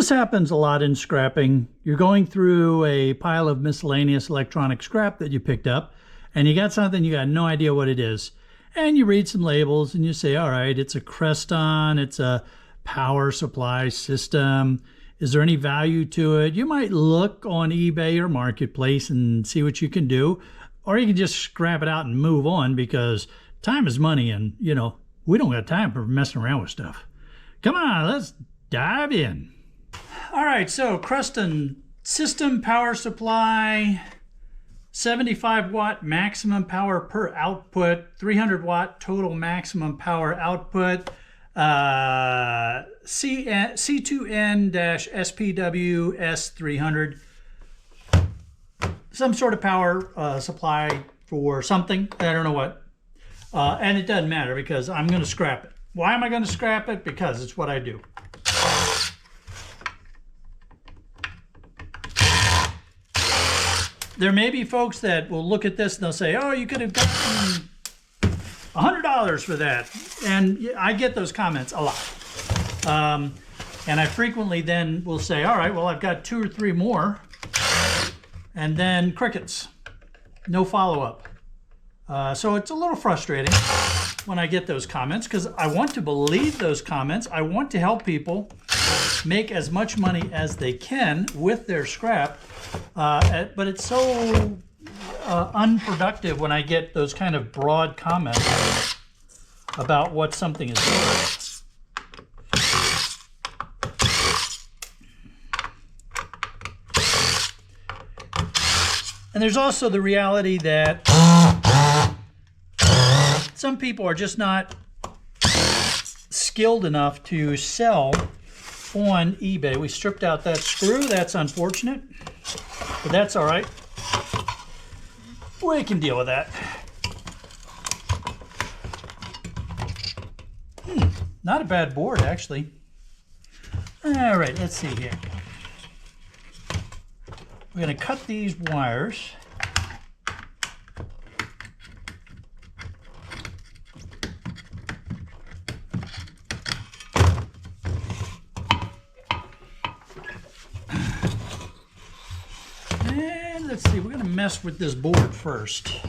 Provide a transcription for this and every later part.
This happens a lot in scrapping. You're going through a pile of miscellaneous electronic scrap that you picked up, and you got something, you got no idea what it is. And you read some labels and you say, all right, it's a Creston, it's a power supply system. Is there any value to it? You might look on eBay or Marketplace and see what you can do, or you can just scrap it out and move on, because time is money, and we don't got time for messing around with stuff. Come on, let's dive in. All right, so Creston system power supply, 75 watt maximum power per output, 300 watt total maximum power output, C2N-SPW S300, some sort of power supply for something. I don't know what. And it doesn't matter because I'm going to scrap it. Why am I going to scrap it? Because it's what I do. There may be folks that will look at this and they'll say, oh, you could have gotten $100 for that. And I get those comments a lot. And I frequently then will say, all right, well, I've got 2 or 3 more. And then crickets. No follow-up. So it's a little frustrating when I get those comments, because I want to believe those comments. I want to help people make as much money as they can with their scrap. But it's so unproductive when I get those kind of broad comments about what something is worth. And there's also the reality that some people are just not skilled enough to sell on eBay. We stripped out that screw. That's unfortunate, but that's all right. We can deal with that. Not a bad board, actually. All right, let's see here. We're going to cut these wires. And let's see, we're going to mess with this board first.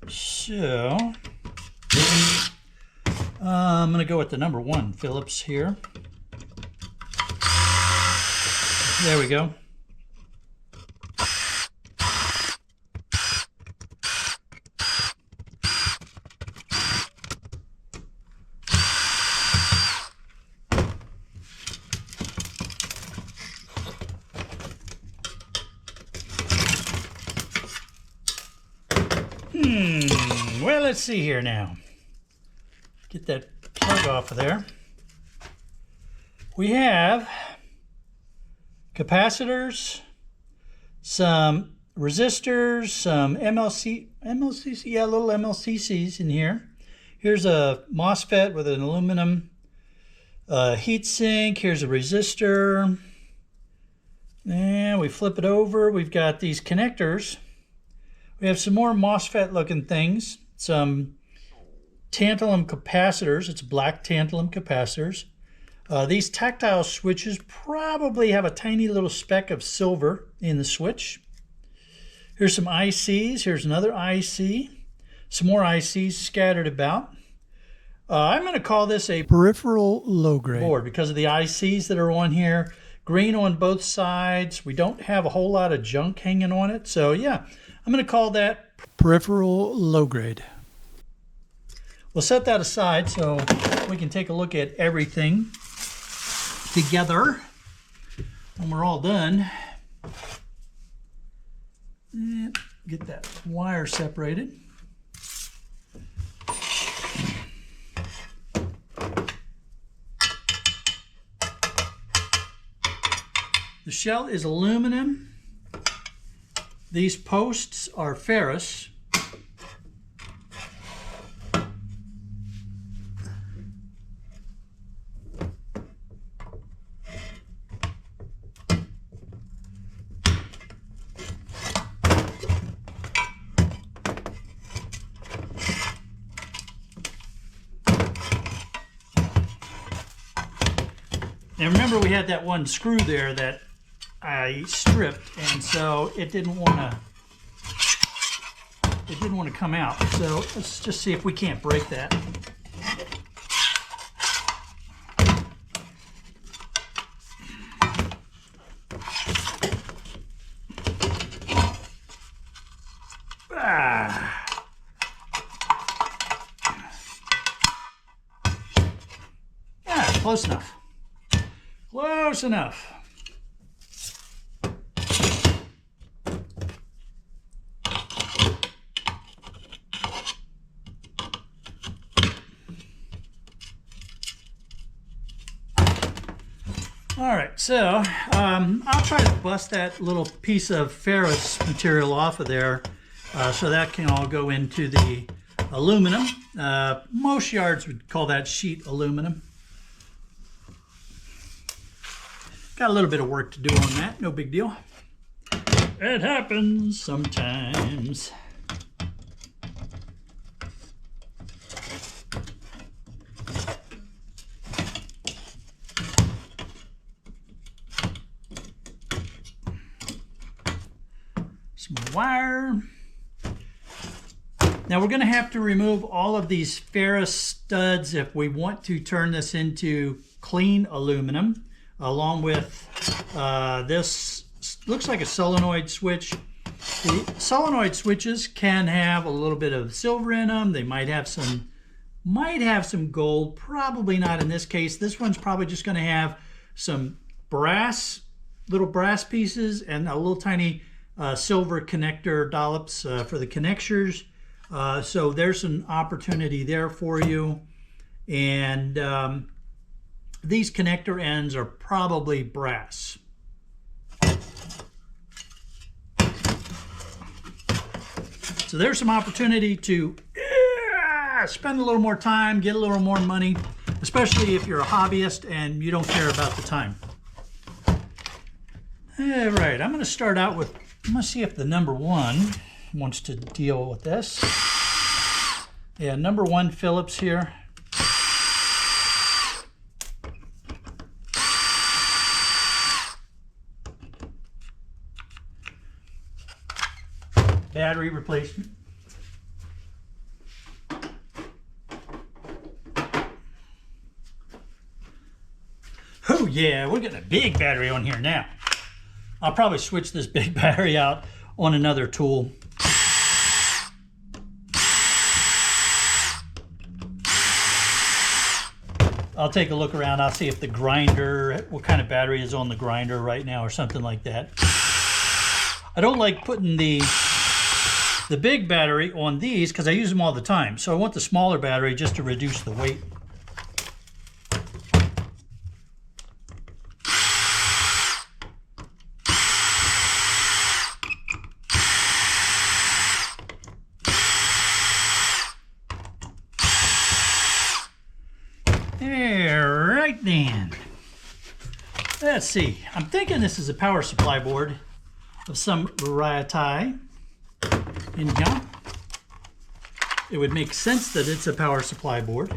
So, I'm going to go with the number 1 Phillips here. There we go. Well, let's see here now. Get that plug off of there. We have capacitors, some resistors, some MLCC, yeah, little MLCCs in here. Here's a MOSFET with an aluminum heat sink. Here's a resistor. And we flip it over. We've got these connectors. We have some more MOSFET looking things, some tantalum capacitors. It's black tantalum capacitors. These tactile switches probably have a tiny little speck of silver in the switch. Here's some ICs. Here's another IC. Some more ICs scattered about. I'm going to call this a peripheral low-grade board because of the ICs that are on here. Green on both sides. We don't have a whole lot of junk hanging on it. So yeah, I'm going to call that peripheral low-grade. We'll set that aside so we can take a look at everything together when we're all done. And get that wire separated. The shell is aluminum. These posts are ferrous. And remember, we had that one screw there that I stripped, and so it didn't want to come out. So let's just see if we can't break that. Close enough. Close enough. All right, so I'll try to bust that little piece of ferrous material off of there so that can all go into the aluminum. Most yards would call that sheet aluminum. Got a little bit of work to do on that, no big deal. It happens sometimes. Some wire. Now we're going to have to remove all of these ferrous studs if we want to turn this into clean aluminum. Along with this, looks like a solenoid switch. The solenoid switches can have a little bit of silver in them. They might have some gold. Probably not in this case. This one's probably just going to have some brass, little brass pieces, and a little tiny silver connector dollops for the connectors. So there's an opportunity there for you. And these connector ends are probably brass. So there's some opportunity to spend a little more time, get a little more money, especially if you're a hobbyist and you don't care about the time. All right, I'm going to start out with, I'm going to see if the number 1 wants to deal with this. Yeah, number 1 Phillips here. Battery replacement. Oh yeah, we're getting a big battery on here now. I'll probably switch this big battery out on another tool. I'll take a look around. I'll see if the grinder, what kind of battery is on the grinder right now or something like that. I don't like putting the big battery on these because I use them all the time. So I want the smaller battery just to reduce the weight. Alright then. Let's see. I'm thinking this is a power supply board of some variety. In here, it would make sense that it's a power supply board.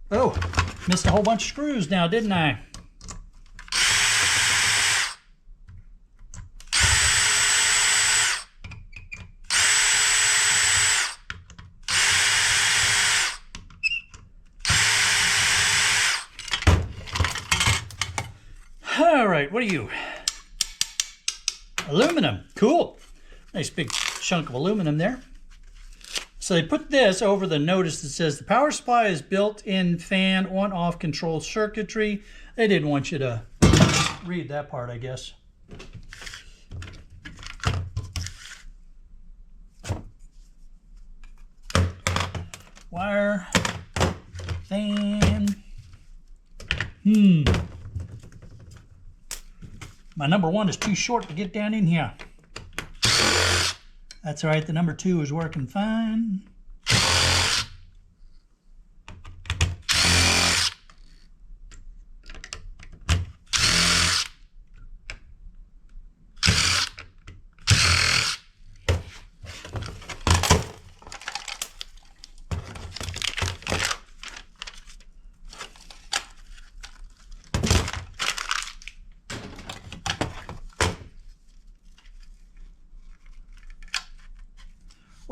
Oh, missed a whole bunch of screws now, didn't I? All right, what are you? Aluminum, cool. Nice big chunk of aluminum there. So they put this over the notice that says the power supply is built-in fan on-off control circuitry. They didn't want you to read that part, I guess. Wire, fan. My number 1 is too short to get down in here. That's all right, the number 2 is working fine.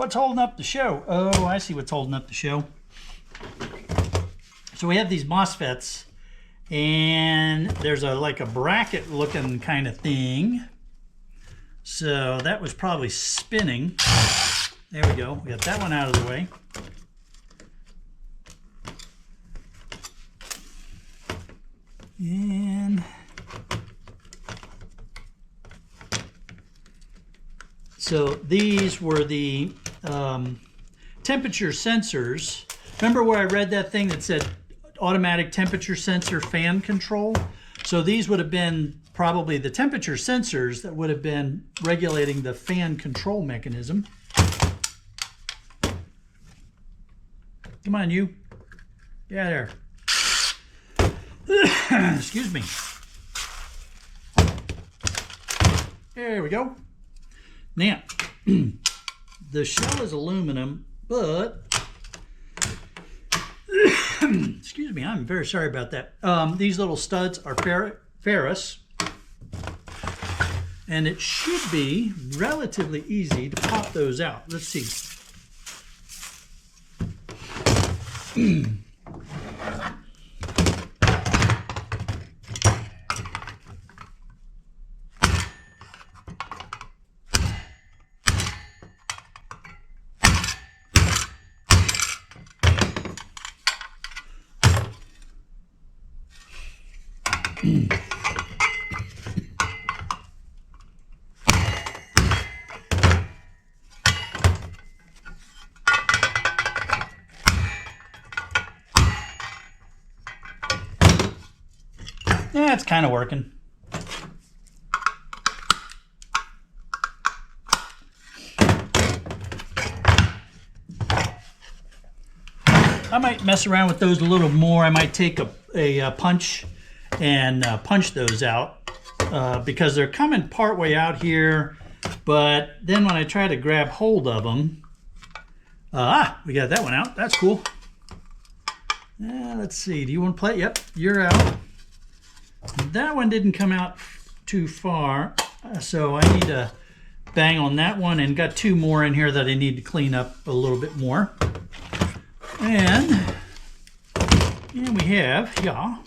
What's holding up the show? Oh, I see what's holding up the show. So we have these MOSFETs, and there's like a bracket looking kind of thing. So that was probably spinning. There we go. We got that one out of the way. And so these were the temperature sensors. Remember where I read that thing that said automatic temperature sensor fan control? So these would have been probably the temperature sensors that would have been regulating the fan control mechanism. Come on, you. Yeah, there. Excuse me. There we go. Now, the shell is aluminum, but excuse me, I'm very sorry about that. These little studs are ferrous, and it should be relatively easy to pop those out. Let's see. Yeah, it's kind of working. I might mess around with those a little more. I might take a punch and punch those out because they're coming part way out here, but then when I try to grab hold of them, we got that one out. That's cool. Let's see. Do you want to play? Yep, you're out. That one didn't come out too far, so I need to bang on that one, and got two more in here that I need to clean up a little bit more. And we have, yeah.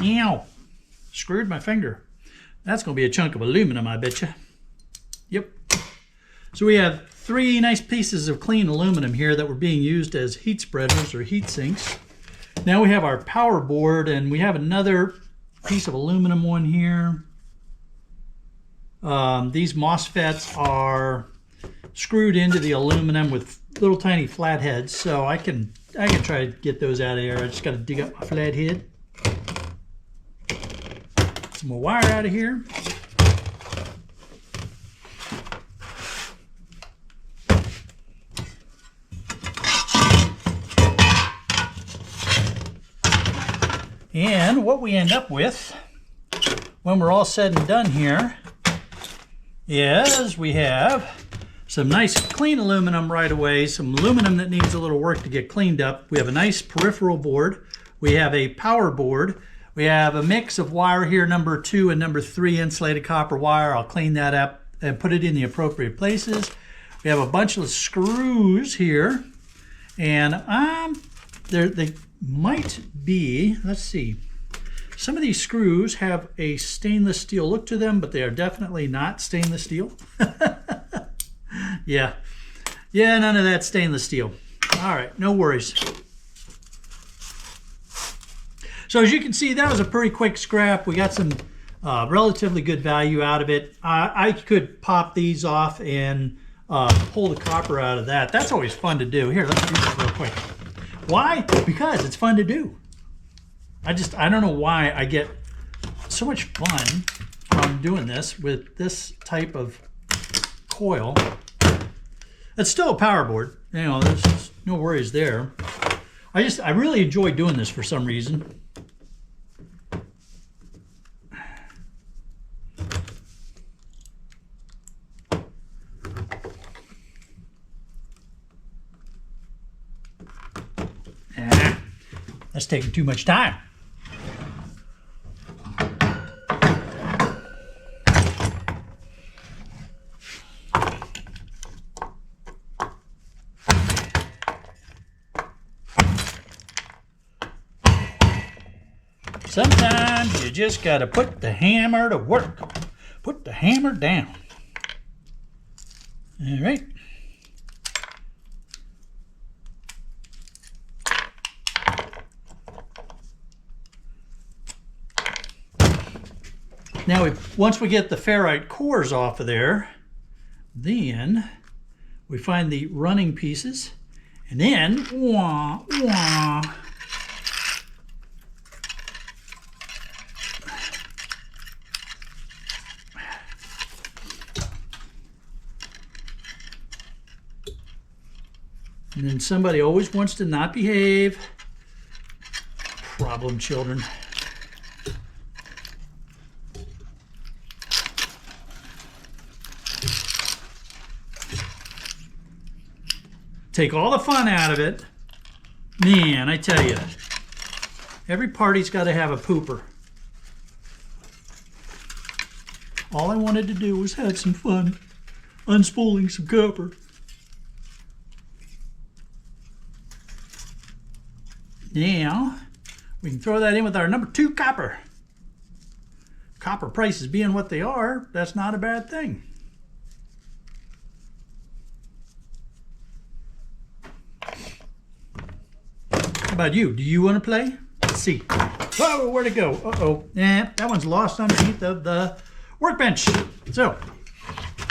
Ow. Screwed my finger. That's going to be a chunk of aluminum, I bet you. Yep. So we have three nice pieces of clean aluminum here that were being used as heat spreaders or heat sinks. Now we have our power board, and we have another piece of aluminum one here. These MOSFETs are screwed into the aluminum with little tiny flatheads, so I can try to get those out of here. I just got to dig up my flathead. Some more wire out of here. And what we end up with when we're all said and done here is we have some nice clean aluminum right away, some aluminum that needs a little work to get cleaned up. We have a nice peripheral board. We have a power board. We have a mix of wire here, number 2 and number 3 insulated copper wire. I'll clean that up and put it in the appropriate places. We have a bunch of screws here, and they might be, let's see, some of these screws have a stainless steel look to them, but they are definitely not stainless steel. Yeah, none of that stainless steel. All right, no worries. So as you can see, that was a pretty quick scrap. We got some relatively good value out of it. I could pop these off and pull the copper out of that. That's always fun to do. Here, let's do this real quick. Why? Because it's fun to do. I don't know why I get so much fun from doing this with this type of coil. It's still a power board. You know, there's no worries there. I really enjoy doing this for some reason. That's taking too much time. Sometimes you just gotta put the hammer to work. Put the hammer down. All right. Now, once we get the ferrite cores off of there, then we find the running pieces, and then wah, wah. And then somebody always wants to not behave. Problem children. Take all the fun out of it. Man, I tell you, every party's got to have a pooper. All I wanted to do was have some fun unspooling some copper. Now, we can throw that in with our number 2 copper. Copper prices being what they are, that's not a bad thing. How about you? Do you want to play? Let's see. Oh, where'd it go? Uh-oh. Nah, that one's lost underneath of the workbench. So,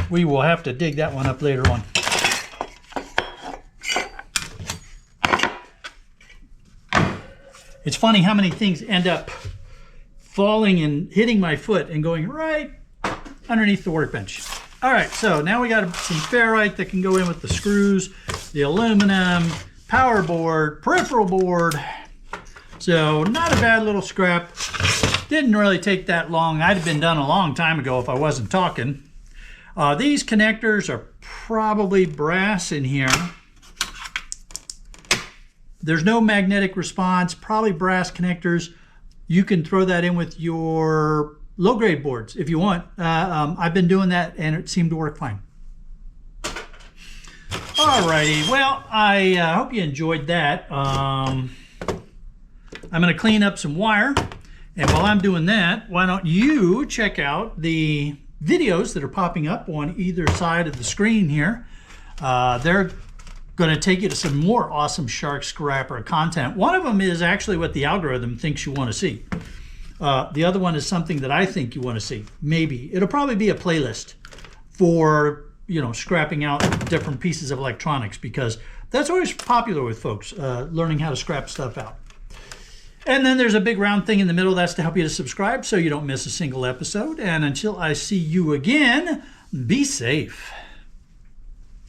we will have to dig that one up later on. It's funny how many things end up falling and hitting my foot and going right underneath the workbench. All right, so now we got some ferrite that can go in with the screws, the aluminum, power board, peripheral board. So not a bad little scrap. Didn't really take that long. I'd have been done a long time ago if I wasn't talking. These connectors are probably brass in here. There's no magnetic response, probably brass connectors. You can throw that in with your low-grade boards if you want. I've been doing that and it seemed to work fine. Alrighty, well, I hope you enjoyed that. I'm gonna clean up some wire. And while I'm doing that, why don't you check out the videos that are popping up on either side of the screen here. They're going to take you to some more awesome shark scrapper content. One of them is actually what the algorithm thinks you want to see. The other one is something that I think you want to see. Maybe. It'll probably be a playlist for, you know, scrapping out different pieces of electronics, because that's always popular with folks, learning how to scrap stuff out. And then there's a big round thing in the middle. That's to help you to subscribe so you don't miss a single episode. And until I see you again, be safe.